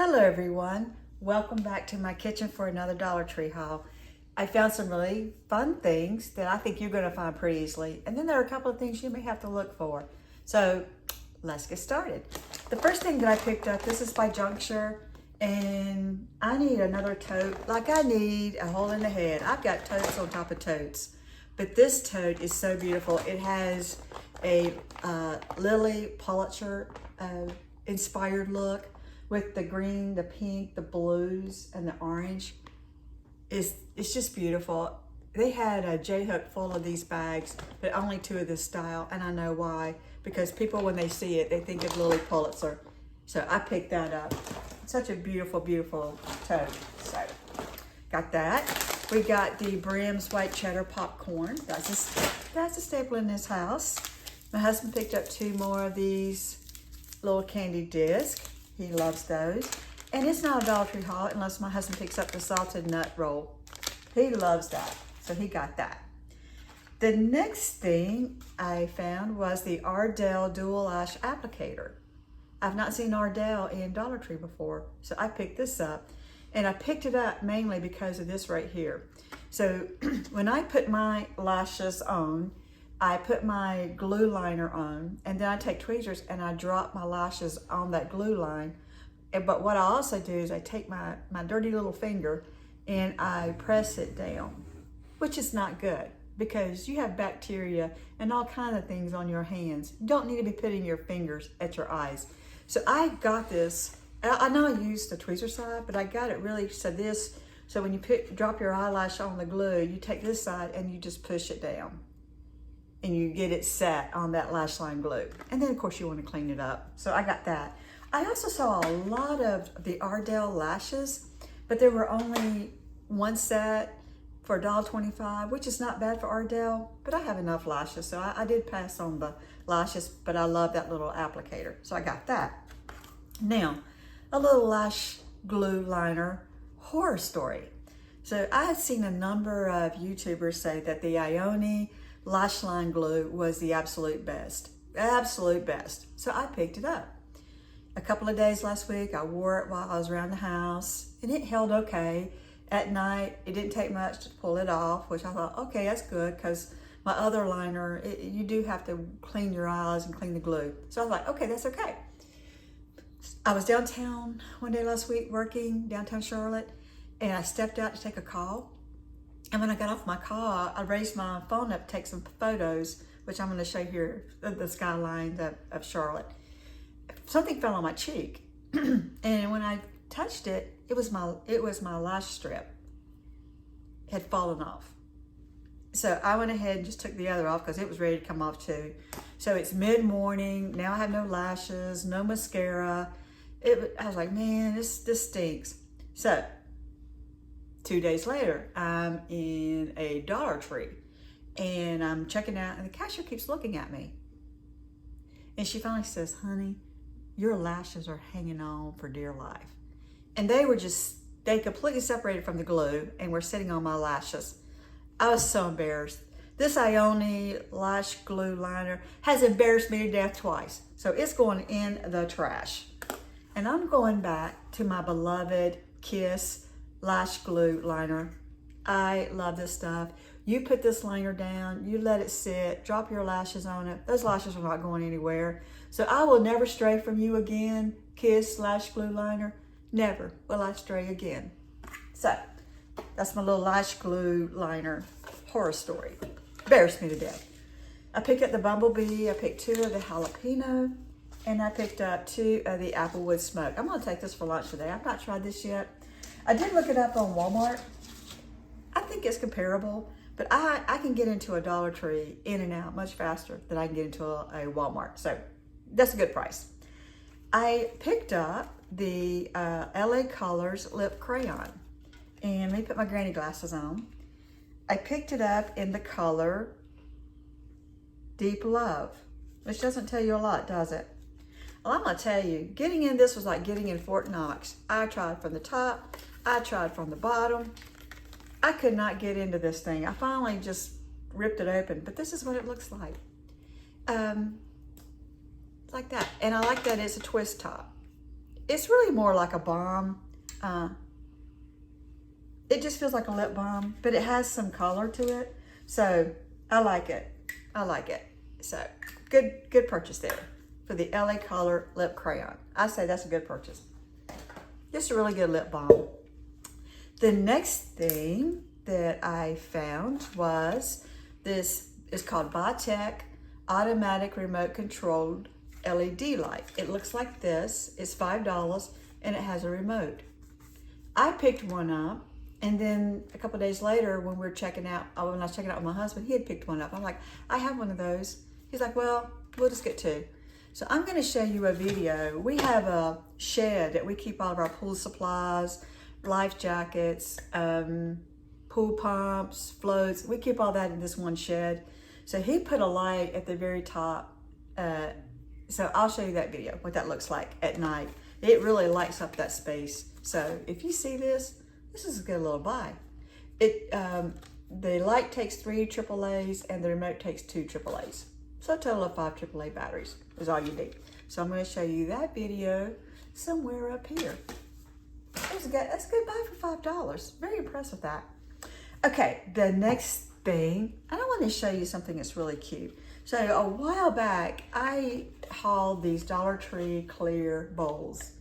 Hello everyone, welcome back to my kitchen for another Dollar Tree haul. I found some really fun things that I think you're going to find pretty easily, and then there are a couple of things you may have to look for. So let's get started. The first thing that I picked up, this is by Juncture, and I need another tote. Like I need a hole in the head. I've got totes on top of totes, but this tote is so beautiful. It has a Lily Pulitzer inspired look, with the green, the pink, the blues, and the orange. It's just beautiful. They had a J-hook full of these bags, but only 2 of this style, and I know why. Because people, when they see it, they think of Lily Pulitzer. So I picked that up. Such a beautiful, beautiful tote. So, got that. We got the Brim's white cheddar popcorn. That's a staple in this house. My husband picked up 2 more of these little candy discs. He loves those. And it's not a Dollar Tree haul unless my husband picks up the salted nut roll. He loves that, so he got that. The next thing I found was the Ardell Dual Lash Applicator. I've not seen Ardell in Dollar Tree before, so I picked this up. And I picked it up mainly because of this right here. So when I put my lashes on, I put my glue liner on, and then I take tweezers and I drop my lashes on that glue line. But what I also do is I take my dirty little finger and I press it down, which is not good because you have bacteria and all kinds of things on your hands. You don't need to be putting your fingers at your eyes. So I got this. I know I used the tweezer side, but I got it really so when you drop your eyelash on the glue, you take this side and you just push it down. And you get it set on that lash line glue. And then of course you want to clean it up. So I got that. I also saw a lot of the Ardell Lashes, but there were only one set for $1.25, which is not bad for Ardell, but I have enough lashes. So I did pass on the lashes, but I love that little applicator. So I got that. Now, a little lash glue liner horror story. So I had seen a number of YouTubers say that the Ione lash line glue was the absolute best. So I picked it up. A couple of days last week, I wore it while I was around the house, and it held okay. At night, it didn't take much to pull it off, which I thought, okay, that's good, because my other liner, you do have to clean your eyes and clean the glue. So I was like, okay, that's okay. I was downtown one day last week working, downtown Charlotte, and I stepped out to take a call. And when I got off my call, I raised my phone up to take some photos, which I'm going to show you here, the skyline of Charlotte. Something fell on my cheek, and when I touched it, it was my lash strip. It had fallen off. So I went ahead and just took the other off because it was ready to come off too. So it's mid-morning. Now I have no lashes, no mascara. I was like, man, this stinks. So 2 days later, I'm in a Dollar Tree and I'm checking out, and the cashier keeps looking at me. And she finally says, honey, your lashes are hanging on for dear life. And they completely separated from the glue and were sitting on my lashes. I was so embarrassed. This Ione lash glue liner has embarrassed me to death twice. So it's going in the trash. And I'm going back to my beloved Kiss lash glue liner. I love this stuff. You put this liner down, you let it sit, drop your lashes on it. Those lashes are not going anywhere. So I will never stray from you again, Kiss lash glue liner. Never will I stray again. So that's my little lash glue liner horror story. Embarrassed me to death. I picked up the Bumblebee, I picked 2 of the jalapeno, and I picked up 2 of the applewood smoke. I'm gonna take this for lunch today. I've not tried this yet. I did look it up on Walmart. I think it's comparable, but I can get into a Dollar Tree in and out much faster than I can get into a Walmart. So that's a good price. I picked up the LA Colors Lip Crayon. And let me put my granny glasses on. I picked it up in the color Deep Love, which doesn't tell you a lot, does it? Well, I'm gonna tell you, getting in this was like getting in Fort Knox. I tried from the top, I tried from the bottom. I could not get into this thing. I finally just ripped it open, but this is what it looks like. Like that. And I like that it's a twist top. it's really more like a balm. It just feels like a lip balm, but it has some color to it. So I like it. I like it. So good purchase there for the LA Color Lip Crayon. I say that's a good purchase. Just a really good lip balm. The next thing that I found was this is called Biotech Automatic Remote Controlled LED light. It looks like this. It's $5 and it has a remote. I picked one up, and then a couple of days later when we were checking out, when I was checking out with my husband, he had picked one up. I'm like, I have one of those. He's like, well, we'll just get two. So I'm going to show you a video. We have a shed that we keep all of our pool supplies, life jackets, pool pumps, floats. We keep all that in this one shed. So he put a light at the very top. So I'll show you that video, what that looks like at night. It really lights up that space. So if you see this, this is a good little buy. The light takes 3 AAAs and the remote takes 2 AAAs. So a total of 5 AAA batteries is all you need. So I'm going to show you that video somewhere up here. That's a good buy for $5. Very impressed with that. Okay, the next thing, I want to show you something that's really cute. So a while back, I hauled these Dollar Tree clear bowls.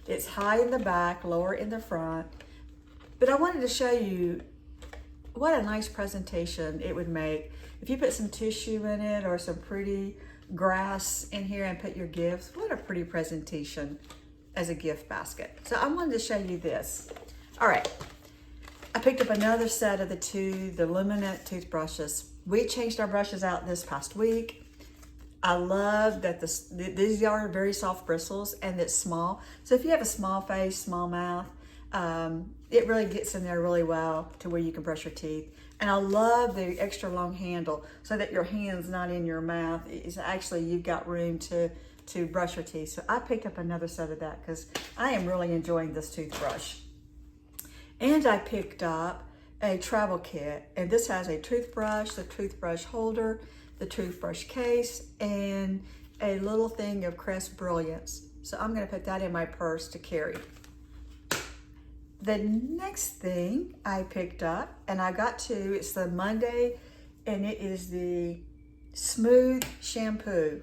It's high in the back, lower in the front. But I wanted to show you what a nice presentation it would make if you put some tissue in it or some pretty grass in here and put your gifts. What a pretty presentation as a gift basket. So I wanted to show you this. All right, I picked up another set of the Luminant toothbrushes. We changed our brushes out this past week. I love that these are very soft bristles and it's small. So if you have a small face, small mouth, it really gets in there really well to where you can brush your teeth. And I love the extra long handle so that your hand's not in your mouth. It's actually, you've got room to brush your teeth. So I picked up another set of that because I am really enjoying this toothbrush. And I picked up a travel kit, and this has a toothbrush, the toothbrush holder, the toothbrush case, and a little thing of Crest Brilliance. So I'm going to put that in my purse to carry. The next thing I picked up, and I got two, it's the Monday, and it is the Smooth Shampoo.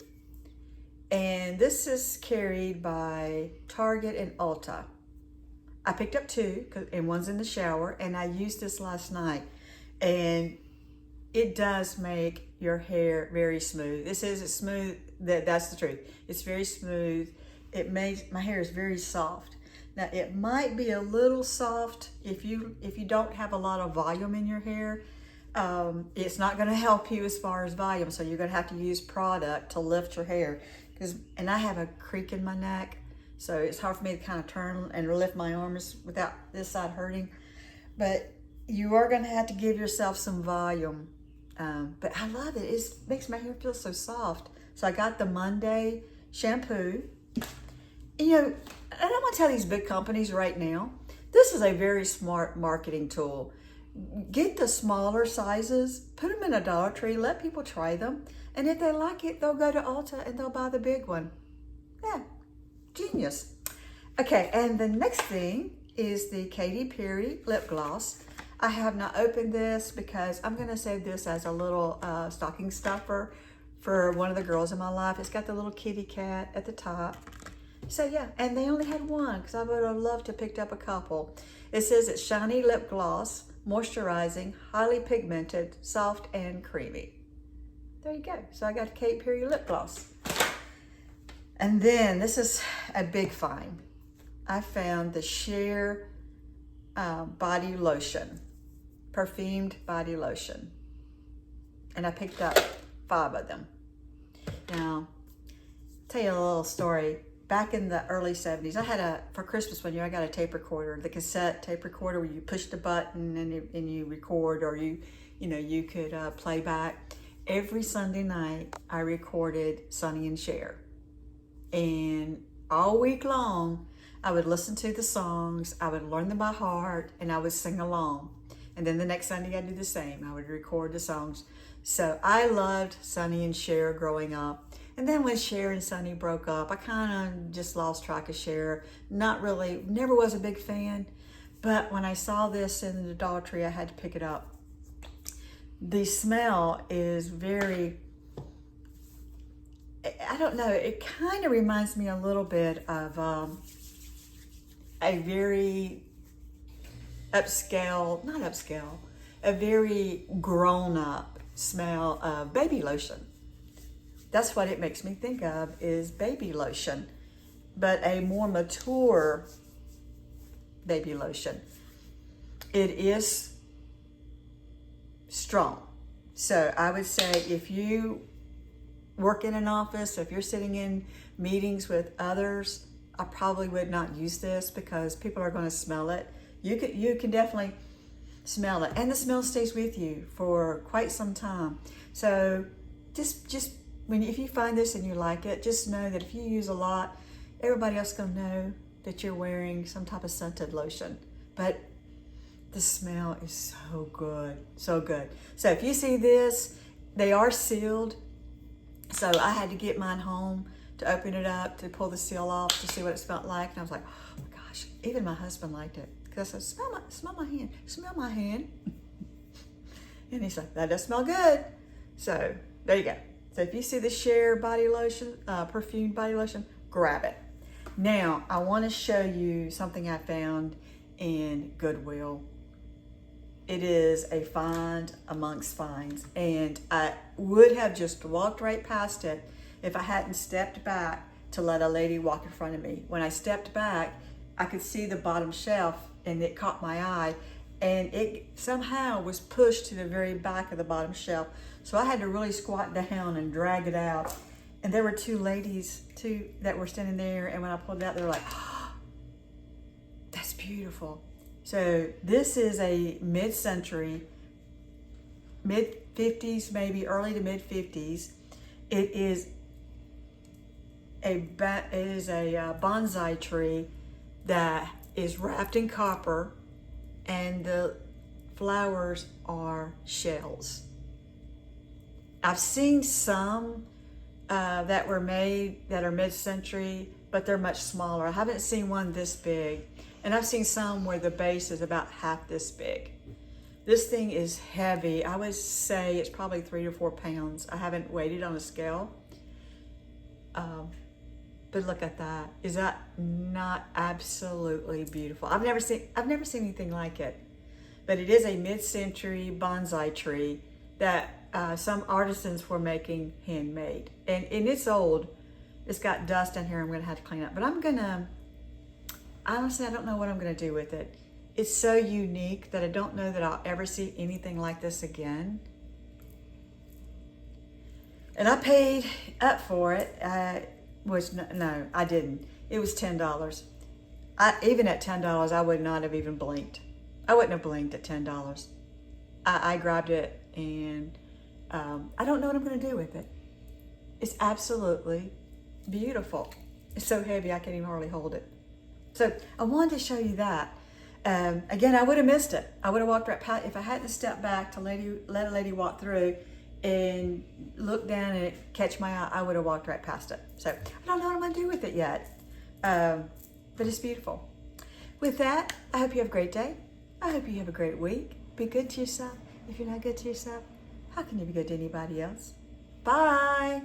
And this is carried by Target and Ulta. I picked up two, and one's in the shower, and I used this last night. And it does make your hair very smooth. This is smooth, that's the truth. It's very smooth. It makes, my hair is very soft. Now it might be a little soft if you don't have a lot of volume in your hair. It's not going to help you as far as volume, so you're going to have to use product to lift your hair. And I have a creak in my neck, so it's hard for me to kind of turn and lift my arms without this side hurting. But you are going to have to give yourself some volume. But I love it. It makes my hair feel so soft. So I got the Monday shampoo. You know, I don't want to tell these big companies right now, this is a very smart marketing tool. Get the smaller sizes, put them in a Dollar Tree, let people try them. And if they like it, they'll go to Ulta and they'll buy the big one. Yeah, genius. Okay, and the next thing is the Katy Perry lip gloss. I have not opened this because I'm gonna save this as a little stocking stuffer for one of the girls in my life. It's got the little kitty cat at the top. So yeah, and they only had one because I would have loved to have picked up a couple. It says it's shiny lip gloss, moisturizing, highly pigmented, soft and creamy. There you go. So I got a Katy Perry lip gloss. And then this is a big find. I found the Sheer body lotion, perfumed body lotion. And I picked up 5 of them. Now, tell you a little story. Back in the early 70s, I had for Christmas one year, I got a tape recorder, the cassette tape recorder where you push the button and you record, or you could play back. Every Sunday night, I recorded Sonny and Cher. And all week long, I would listen to the songs, I would learn them by heart, and I would sing along. And then the next Sunday, I'd do the same. I would record the songs. So I loved Sonny and Cher growing up. And then when Cher and Sonny broke up, I kind of just lost track of Cher. Not really, never was a big fan. But when I saw this in the Dollar Tree, I had to pick it up. The smell is very, I don't know, it kind of reminds me a little bit of a very upscale, not upscale, a very grown-up smell of baby lotion. That's what it makes me think of, is baby lotion, but a more mature baby lotion. It is strong. So I would say if you work in an office, if you're sitting in meetings with others, I probably would not use this because people are going to smell it. You can definitely smell it, and the smell stays with you for quite some time. So just if you find this and you like it, just know that if you use a lot, everybody else is going to know that you're wearing some type of scented lotion. But the smell is so good, so good. So if you see this, they are sealed. So I had to get mine home to open it up, to pull the seal off, to see what it smelled like. And I was like, oh my gosh, even my husband liked it. Because I said, smell my hand, smell my hand. And he's like, that does smell good. So there you go. So if you see the Cher body lotion, perfumed body lotion, grab it. Now, I want to show you something I found in Goodwill. It is a find amongst finds, and I would have just walked right past it if I hadn't stepped back to let a lady walk in front of me. When I stepped back, I could see the bottom shelf, and it caught my eye, and it somehow was pushed to the very back of the bottom shelf. So I had to really squat down and drag it out. And there were two ladies that were standing there, and when I pulled it out, they were like, oh, that's beautiful. So this is a mid-century, mid-50s, maybe early to mid-50s. It is a bonsai tree that is wrapped in copper, and the flowers are shells. I've seen some that were made that are mid-century, but they're much smaller. I haven't seen one this big. And I've seen some where the base is about half this big. This thing is heavy. I would say it's probably 3 to 4 pounds. I haven't weighed it on a scale. But look at that. Is that not absolutely beautiful? I've never seen anything like it. But it is a mid-century bonsai tree that some artisans were making handmade. And it's old. It's got dust in here I'm gonna have to clean up. But honestly, I don't know what I'm gonna do with it. It's so unique that I don't know that I'll ever see anything like this again. And I paid up for it. No, I didn't. It was $10. Even at $10, I would not have even blinked. I wouldn't have blinked at $10. I grabbed it, and I don't know what I'm gonna do with it. It's absolutely beautiful. It's so heavy I can't even hardly hold it. So I wanted to show you that. Again, I would have missed it. I would have walked right past. If I hadn't stepped back to let a lady walk through and look down and catch my eye, I would have walked right past it. So I don't know what I'm going to do with it yet, but it's beautiful. With that, I hope you have a great day. I hope you have a great week. Be good to yourself. If you're not good to yourself, how can you be good to anybody else? Bye.